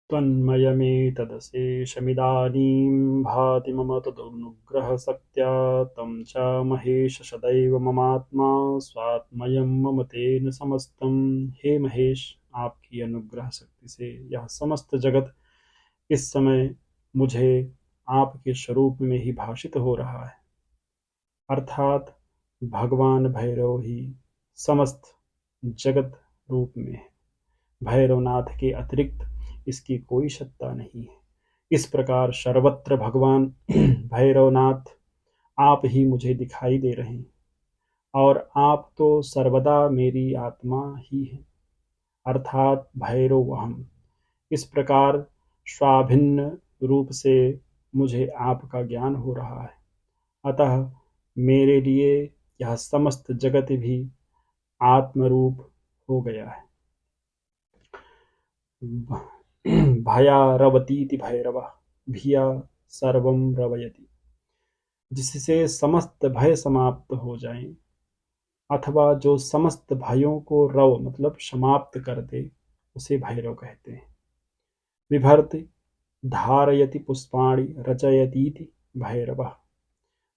त्वन्मयमेतदशेषमिदानीं भाति मम तदनुग्रहशक्त्या तं च महेश सदैव ममात्मा स्वात्मयं मम तेन समस्तं। हे महेश, आपकी अनुग्रह शक्ति से यह समस्त जगत इस समय मुझे आपके स्वरूप में ही भाषित हो रहा है, अर्थात भगवान भैरव ही समस्त जगत रूप में है। भैरवनाथ के अतिरिक्त इसकी कोई सत्ता नहीं है। इस प्रकार सर्वत्र भगवान भैरवनाथ आप ही मुझे दिखाई दे रहे हैं, और आप तो सर्वदा मेरी आत्मा ही हैं, अर्थात भैरव अहम्। इस प्रकार स्वाभिन्न रूप से मुझे आपका ज्ञान हो रहा है, अतः मेरे लिए यह समस्त जगत भी आत्मरूप हो गया है। भया रवतीति भैरवः भिया सर्वं रवयति, जिससे समस्त भय समाप्त हो जाएं, अथवा जो समस्त भयों को रव मतलब समाप्त कर दे, उसे भैरव कहते हैं। बिभर्ति धारयति पुष्पाणि रचयतीति भैरवः,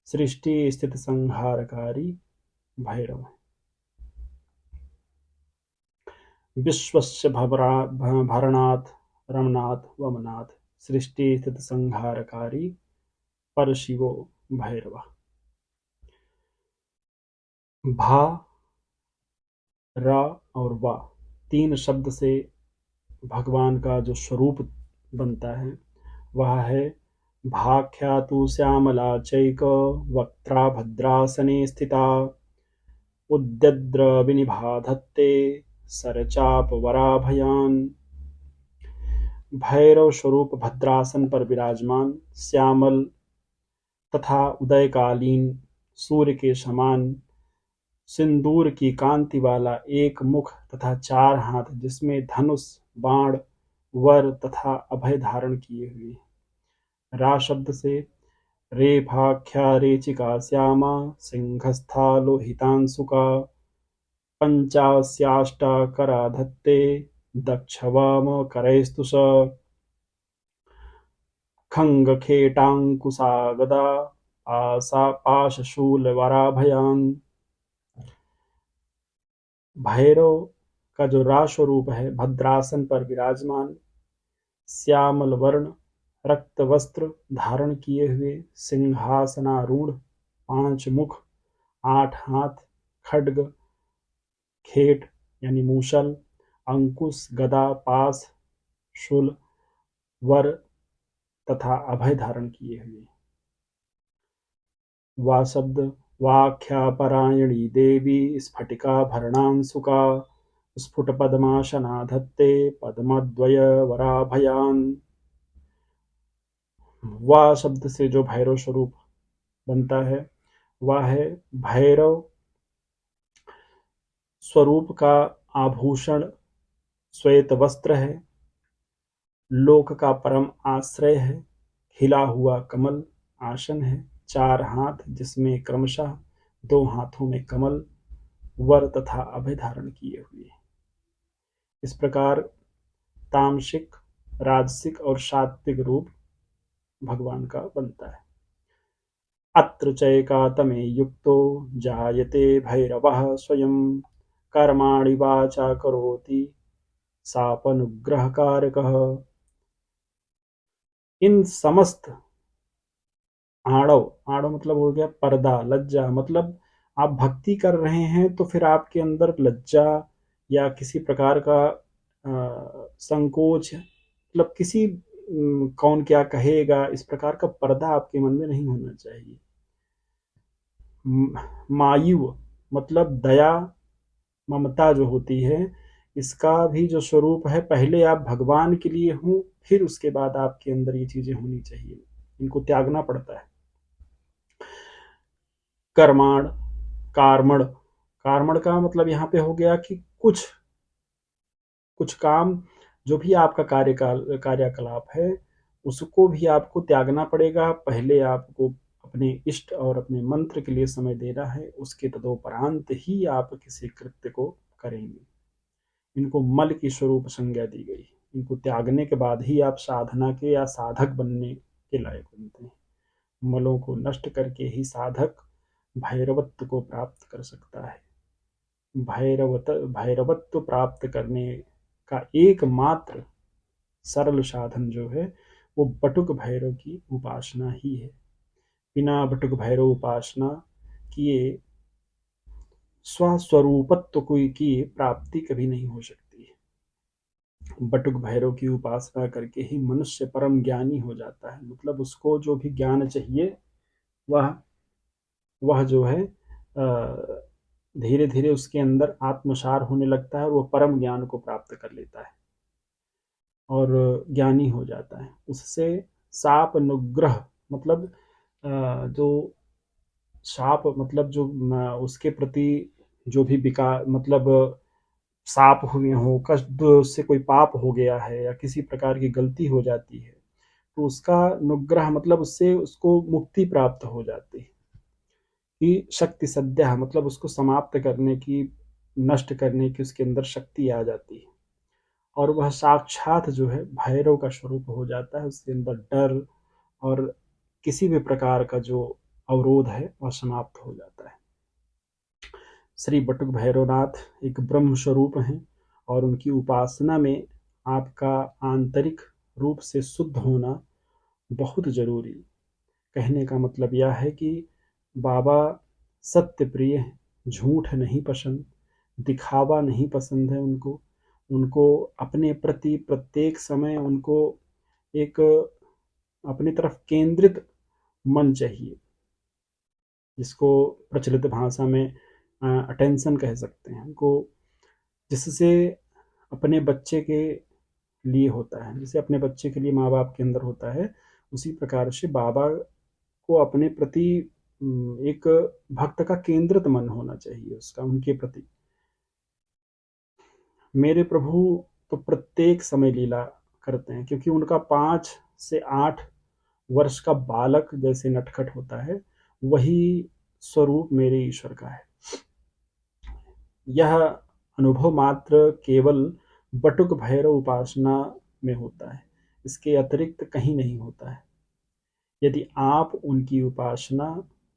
सृष्टि स्थिति संहारकारी भैरव है। विश्वस्य भरणात् रमणात् वमनात् सृष्टि स्थिति संहारकारी परशिवो भैरवः। भा, र और वा तीन शब्द से भगवान का जो स्वरूप बनता है वह है भाख्यातु श्यामला चैक वक्त्रा भद्रासने स्थिता उद्यद्र विनिभाधत्ते सरचाप वराभयान। भैरव स्वरूप भद्रासन पर विराजमान, श्यामल तथा उदयकालीन सूर्य के समान सिंदूर की कांति वाला एक मुख तथा चार हाथ, जिसमें धनुष बाण वर तथा अभय धारण किए हुए। रा शब्द से रेफाख्या रेचिका श्यामा सिंहस्था लोहितांशुका पंचास्याष्टाकरा धत्ते दक्षवाम करैस्तुष खंगखेटांकुशा गदा आसा पाशशूल वराभयान। भैरव का जो रा स्वरूप है भद्रासन पर विराजमान, श्यामल वर्ण रक्त वस्त्र धारण किए हुए, सिंहासनारूढ़, पांच मुख, आठ हाथ, खड्ग खेट यानी मूसल, अंकुश गदा पास शूल वर तथा अभय धारण किए हुए। वा शब्द वाख्यापरायणी देवी स्फटिका भरणांशुका स्फुट पद्मासना धत्ते पद्मद्वय वराभयान। वा शब्द से जो भैरव स्वरूप बनता है वह है भैरव स्वरूप का आभूषण श्वेत वस्त्र है, लोक का परम आश्रय है, खिला हुआ कमल आसन है, चार हाथ जिसमें क्रमशः दो हाथों में कमल वर तथा अभय धारण किए हुए। इस प्रकार तामसिक, राजसिक और सात्विक रूप भगवान का बनता है। अत्र चैकातमे युक्तो जायते भैरवः स्वयं कर्माणि वाचा करोति सापनुग्रहकारकः। इन समस्त आड़व, आड़व मतलब हो गया पर्दा, लज्जा, मतलब आप भक्ति कर रहे हैं तो फिर आपके अंदर लज्जा या किसी प्रकार का संकोच, मतलब किसी कौन क्या कहेगा, इस प्रकार का पर्दा आपके मन में नहीं होना चाहिए। मायु मतलब दया ममता जो होती है, इसका भी जो स्वरूप है, पहले आप भगवान के लिए हों, फिर उसके बाद आपके अंदर ये चीजें होनी चाहिए, इनको त्यागना पड़ता है। कर्माण, कार्मण, कार्मण का मतलब यहाँ पे हो गया कि कुछ काम जो भी आपका कार्यकलाप है उसको भी आपको त्यागना पड़ेगा। पहले आपको अपने इष्ट और अपने मंत्र के लिए समय देना है, उसके तदोपरांत ही आप किसी कृत्य को करेंगे। इनको मल की स्वरूप संज्ञा दी गई। इनको त्यागने के बाद ही आप साधना के या साधक बनने के लायक बनते हैं। मलों को नष्ट करके ही साधक भैरवत्व को प्राप्त कर सकता है। भैरवत्व प्राप्त करने का एकमात्र सरल साधन जो है वो बटुक भैरव की उपासना ही है। बिना बटुक भैरव उपासना किए स्वस्वरूपत्व की प्राप्ति कभी नहीं हो सकती है। बटुक भैरव की उपासना करके ही मनुष्य परम ज्ञानी हो जाता है। मतलब उसको जो भी ज्ञान चाहिए वह वह जो है धीरे धीरे उसके अंदर आत्मसार होने लगता है और वो परम ज्ञान को प्राप्त कर लेता है और ज्ञानी हो जाता है। उससे साप अनुग्रह मतलब जो साप मतलब जो उसके प्रति जो भी विकार मतलब साप हुए हो, कष्ट से कोई पाप हो गया है या किसी प्रकार की गलती हो जाती है तो उसका अनुग्रह मतलब उससे उसको मुक्ति प्राप्त हो जाती है कि शक्ति सद्या मतलब उसको समाप्त करने की, नष्ट करने की उसके अंदर शक्ति आ जाती है और वह साक्षात जो है भैरव का स्वरूप हो जाता है। उसके अंदर डर और किसी भी प्रकार का जो अवरोध है वह समाप्त हो जाता है। श्री बटुक भैरवनाथ एक ब्रह्म स्वरूप हैं और उनकी उपासना में आपका आंतरिक रूप से शुद्ध होना बहुत जरूरी। कहने का मतलब यह है कि बाबा सत्य प्रिय हैं, झूठ नहीं पसंद, दिखावा नहीं पसंद है उनको। उनको अपने प्रति प्रत्येक समय उनको एक अपनी तरफ केंद्रित मन चाहिए, जिसको प्रचलित भाषा में अटेंशन कह सकते हैं उनको, जिससे अपने बच्चे के लिए होता है, जैसे अपने बच्चे के लिए माँ बाप के अंदर होता है उसी प्रकार से बाबा को अपने प्रति एक भक्त का केंद्रित मन होना चाहिए उसका उनके प्रति। मेरे प्रभु तो प्रत्येक समय लीला करते हैं क्योंकि उनका 5 से 8 वर्ष का बालक जैसे नटखट होता है वही स्वरूप मेरे ईश्वर का है। यह अनुभव मात्र केवल बटुक भैरव उपासना में होता है, इसके अतिरिक्त कहीं नहीं होता है। यदि आप उनकी उपासना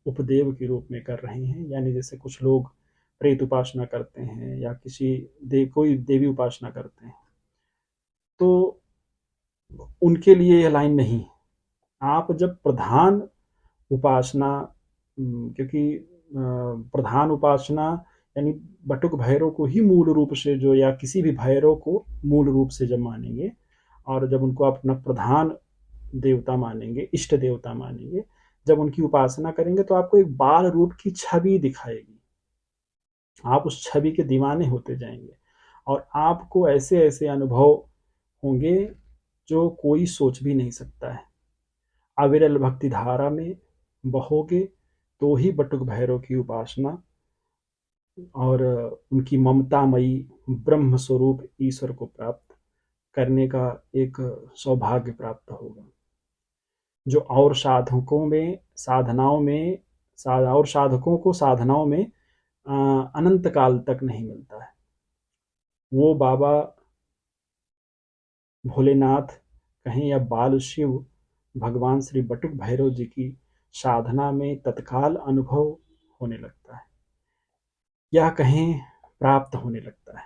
उपदेव के रूप में कर रहे हैं, यानी जैसे कुछ लोग प्रेत उपासना करते हैं या कोई देवी उपासना करते हैं, तो उनके लिए यह लाइन नहीं। आप जब प्रधान उपासना क्योंकि प्रधान उपासना यानी बटुक भैरव को ही मूल रूप से जो या किसी भी भैरव को मूल रूप से जब मानेंगे और जब उनको आप अपना प्रधान देवता मानेंगे, इष्ट देवता मानेंगे, जब उनकी उपासना करेंगे तो आपको एक बाल रूप की छवि दिखाएगी। आप उस छवि के दीवाने होते जाएंगे और आपको ऐसे ऐसे अनुभव होंगे जो कोई सोच भी नहीं सकता है। अविरल भक्ति धारा में बहोगे तो ही बटुक भैरव की उपासना और उनकी ममतामयी ब्रह्म स्वरूप ईश्वर को प्राप्त करने का एक सौभाग्य प्राप्त होगा, जो और साधकों में साधनाओं में और साधकों को साधनाओं में अनंत काल तक नहीं मिलता है। वो बाबा भोलेनाथ कहें या बाल शिव भगवान श्री बटुक भैरव जी की साधना में तत्काल अनुभव होने लगता है या कहें प्राप्त होने लगता है।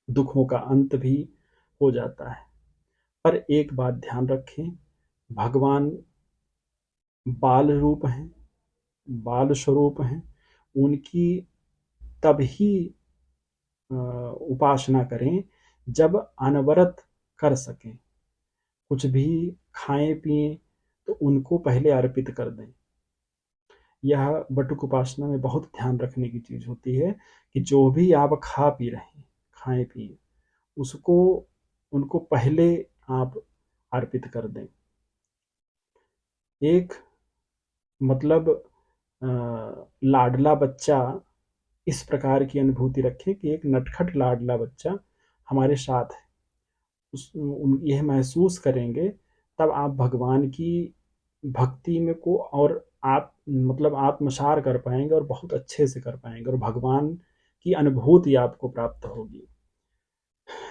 दुखों का अंत भी हो जाता है। पर एक बात ध्यान रखें, भगवान बाल रूप हैं, बाल स्वरूप हैं, उनकी तभी उपासना करें जब अनवरत कर सकें। कुछ भी खाएं पिएं तो उनको पहले अर्पित कर दें। यह बटुक उपासना में बहुत ध्यान रखने की चीज होती है कि जो भी आप खा पी रहे हैं, खाएं पिए, उसको उनको पहले आप अर्पित कर दें। एक मतलब लाडला बच्चा इस प्रकार की अनुभूति रखें कि एक नटखट लाडला बच्चा हमारे साथ है, यह महसूस करेंगे तब आप भगवान की भक्ति में को और आप मतलब आत्मसार कर पाएंगे और बहुत अच्छे से कर पाएंगे और भगवान की अनुभूति आपको प्राप्त होगी।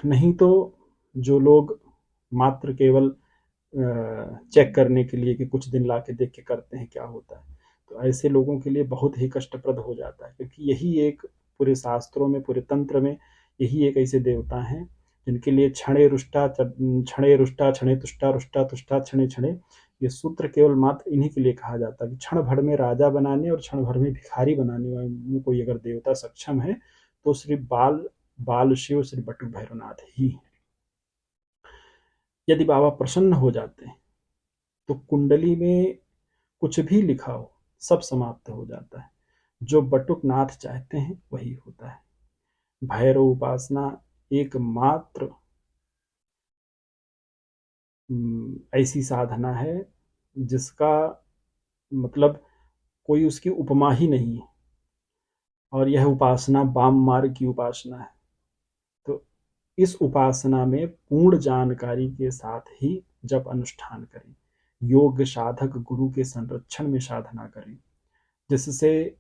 नहीं तो जो लोग मात्र केवल चेक करने के लिए कि कुछ दिन ला के देख के करते हैं क्या होता है, तो ऐसे लोगों के लिए बहुत ही कष्टप्रद हो जाता है, क्योंकि यही एक पूरे शास्त्रों में, पूरे तंत्र में यही एक ऐसे देवता हैं जिनके लिए क्षणे रुष्टा क्षणे रुष्टा क्षणे तुष्टा रुष्टा तुष्टा क्षणे क्षणे, ये सूत्र केवल मात्र इन्हीं के लिए कहा जाता है कि क्षण भर में राजा बनाने और क्षण भर में भिखारी बनाने में कोई अगर देवता सक्षम है तो श्री बाल बाल शिव श्री बटुक भैरवनाथ ही है। यदि बाबा प्रसन्न हो जाते हैं तो कुंडली में कुछ भी लिखा हो सब समाप्त हो जाता है। जो बटुक नाथ चाहते हैं वही होता है। भैरव उपासना एकमात्र ऐसी साधना है जिसका मतलब कोई उसकी उपमा ही नहीं है, और यह उपासना वाम मार्ग की उपासना है। तो इस उपासना में पूर्ण जानकारी के साथ ही जब अनुष्ठान करें, योग साधक गुरु के संरक्षण में साधना करें, जिससे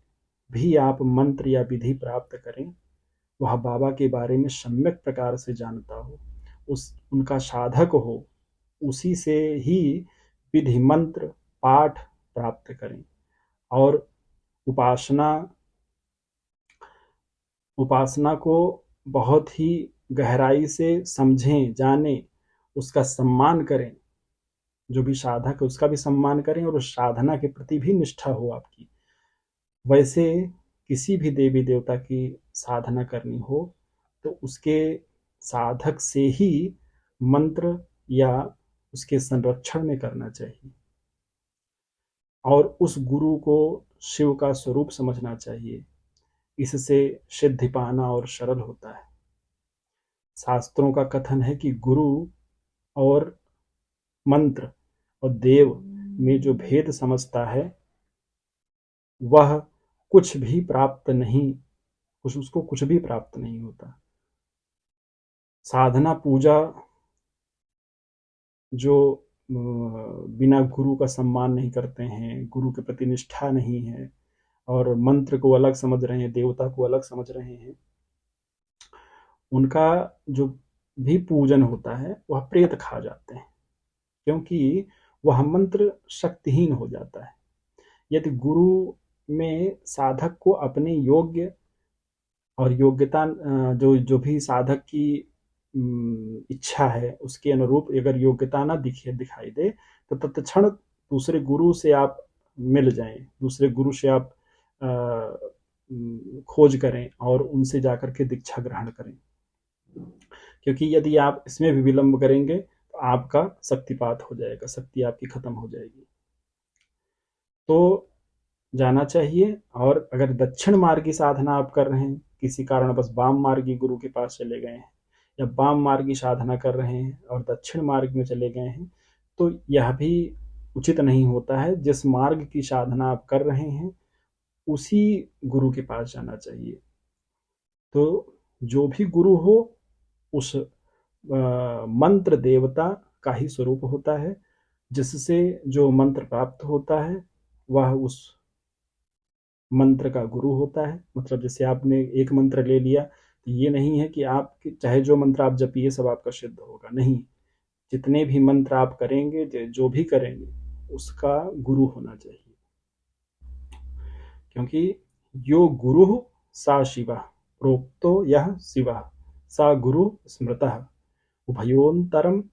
भी आप मंत्र या विधि प्राप्त करें, वह बाबा के बारे में सम्यक प्रकार से जानता हो, उस उनका साधक हो, उसी से ही विधि मंत्र पाठ प्राप्त करें और उपासना उपासना को बहुत ही गहराई से समझें, जानें, उसका सम्मान करें। जो भी साधक है उसका भी सम्मान करें और उस साधना के प्रति भी निष्ठा हो आपकी। वैसे किसी भी देवी देवता की साधना करनी हो तो उसके साधक से ही मंत्र या उसके संरक्षण में करना चाहिए, और उस गुरु को शिव का स्वरूप समझना चाहिए। इससे सिद्धि पाना और सरल होता है। शास्त्रों का कथन है कि गुरु और मंत्र और देव में जो भेद समझता है वह कुछ भी प्राप्त नहीं, उसको कुछ भी प्राप्त नहीं होता। साधना पूजा जो बिना गुरु का सम्मान नहीं करते हैं, गुरु के प्रति निष्ठा नहीं है और मंत्र को अलग समझ रहे हैं, देवता को अलग समझ रहे हैं, उनका जो भी पूजन होता है वह प्रेत खा जाते हैं, क्योंकि वह मंत्र शक्तिहीन हो जाता है। यदि गुरु में साधक को अपने योग्य और योग्यता जो जो भी साधक की इच्छा है उसके अनुरूप अगर योग्यता ना दिखाई दे तो तत्क्षण दूसरे गुरु से आप मिल जाएं, दूसरे गुरु से आप खोज करें और उनसे जाकर के दीक्षा ग्रहण करें, क्योंकि यदि आप इसमें भी विलंब करेंगे तो आपका शक्तिपात हो जाएगा, शक्ति आपकी खत्म हो जाएगी। तो जाना चाहिए। और अगर दक्षिण मार्गी साधना आप कर रहे हैं, किसी कारण बस वाम मार्गी गुरु के पास चले गए हैं या वाम मार्गी साधना कर रहे हैं और दक्षिण मार्ग में चले गए हैं, तो यह भी उचित नहीं होता है। जिस मार्ग की साधना आप कर रहे हैं उसी गुरु के पास जाना चाहिए। तो जो भी गुरु हो उस मंत्र देवता का ही स्वरूप होता है, जिससे जो मंत्र प्राप्त होता है वह उस मंत्र का गुरु होता है। मतलब जैसे आपने एक मंत्र ले लिया तो ये नहीं है कि आप चाहे जो मंत्र आप जपिए सब आपका सिद्ध होगा, नहीं। जितने भी मंत्र आप करेंगे, जो भी करेंगे, उसका गुरु होना चाहिए, क्योंकि यो गुरु सा शिवा प्रोक्तो यह शिवा सा गुरु स्मृतः उभयोन्तरम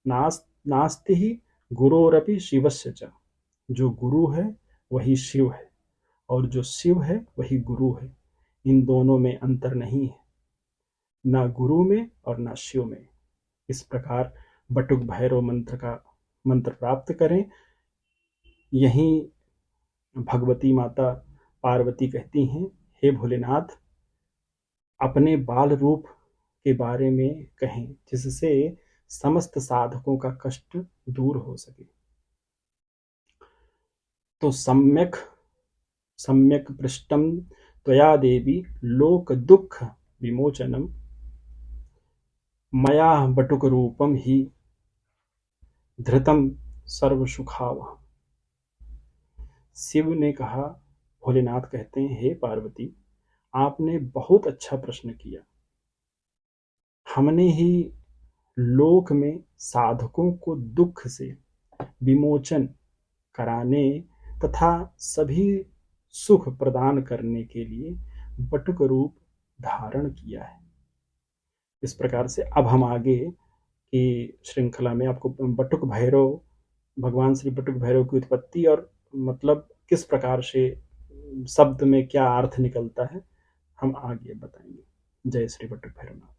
नास्ति ही गुरोरपि शिवस्य च। जो गुरु है वही शिव है और जो शिव है वही गुरु है। इन दोनों में अंतर नहीं है, ना गुरु में और ना शिव में। इस प्रकार बटुक भैरव मंत्र का मंत्र प्राप्त करें। यहीं भगवती माता पार्वती कहती हैं, हे भोलेनाथ, अपने बाल रूप के बारे में कहें जिससे समस्त साधकों का कष्ट दूर हो सके। तो सम्यक सम्यक पृष्ठम त्वया देवी लोक दुख विमोचनम मया बटुक रूपम ही धृतम सर्व सुखावह। शिव ने कहा, भोलेनाथ कहते हैं, हे पार्वती, आपने बहुत अच्छा प्रश्न किया। हमने ही लोक में साधकों को दुख से विमोचन कराने तथा सभी सुख प्रदान करने के लिए बटुक रूप धारण किया है। इस प्रकार से अब हम आगे की श्रृंखला में आपको बटुक भैरव, भगवान श्री बटुक भैरव की उत्पत्ति और मतलब किस प्रकार से शब्द में क्या अर्थ निकलता है, हम आगे बताएंगे। जय श्री बटुक भैरवनाथ।